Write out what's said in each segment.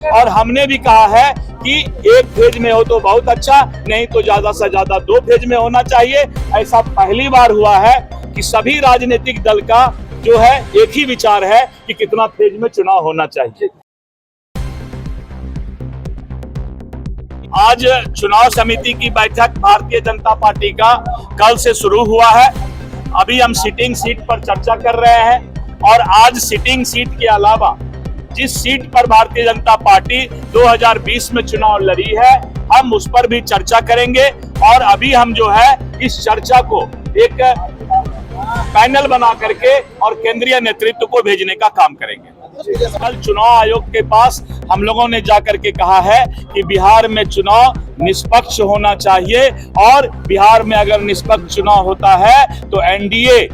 और हमने भी कहा है कि एक फेज में हो तो बहुत अच्छा, नहीं तो ज्यादा से ज्यादा 2 फेज में होना चाहिए। ऐसा पहली बार हुआ है कि सभी राजनीतिक दल का जो है एक ही विचार है कि कितना फेज में चुनाव होना चाहिए। आज चुनाव समिति की बैठक भारतीय जनता पार्टी का कल से शुरू हुआ है। अभी हम सिटिंग सीट पर चर्चा कर रहे हैं और आज सिटिंग सीट के अलावा जिस सीट पर भारतीय जनता पार्टी 2020 में चुनाव लड़ी है, हम उस पर भी चर्चा करेंगे। और अभी हम जो है इस चर्चा को एक पैनल बना करके और केंद्रीय नेतृत्व को भेजने का काम करेंगे। कल चुनाव आयोग के पास हम लोगों ने जाकर के कहा है कि बिहार में चुनाव निष्पक्ष होना चाहिए और बिहार में अगर निष्पक्ष चुनाव होता है तो एनडीए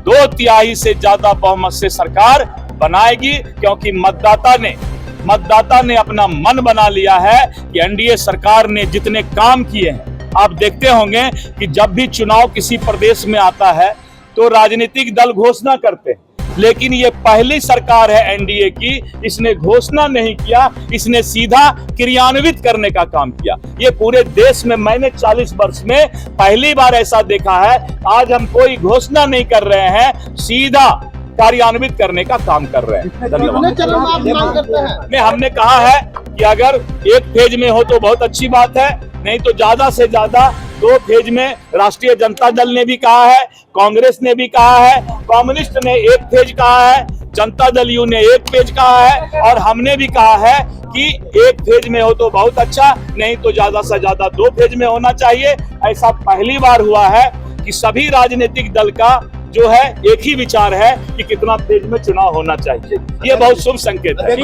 2/3 से ज्यादा बहुमत से सरकार बनाएगी, क्योंकि मतदाता ने अपना मन बना लिया है कि एनडीए सरकार ने जितने काम किए हैं। आप देखते होंगे कि जब भी चुनाव किसी प्रदेश में आता है तो राजनीतिक दल घोषणा करते हैं, लेकिन ये पहली सरकार है एनडीए की, इसने घोषणा नहीं किया, इसने सीधा क्रियान्वित करने का काम किया। ये पूरे देश में मैंने 40 वर्ष में पहली बार ऐसा देखा है। आज हम कोई घोषणा नहीं कर रहे हैं, सीधा कार्यान्वित करने का काम कर रहे हैं। धन्यवाद। हमने कहा है कि अगर एक फेज में हो तो बहुत अच्छी बात है, नहीं तो ज्यादा से ज्यादा 2 फेज में। राष्ट्रीय जनता दल ने भी कहा है, कांग्रेस ने भी कहा है, कम्युनिस्ट ने 1 फेज कहा है, जनता दल यू ने 1 फेज कहा है और हमने भी कहा है कि 1 फेज में हो तो बहुत अच्छा, नहीं तो ज्यादा से ज्यादा 2 फेज में होना चाहिए। ऐसा पहली बार हुआ है कि सभी राजनीतिक दल का जो है एक ही विचार है कि कितना फेज में चुनाव होना चाहिए। ये बहुत शुभ संकेत है।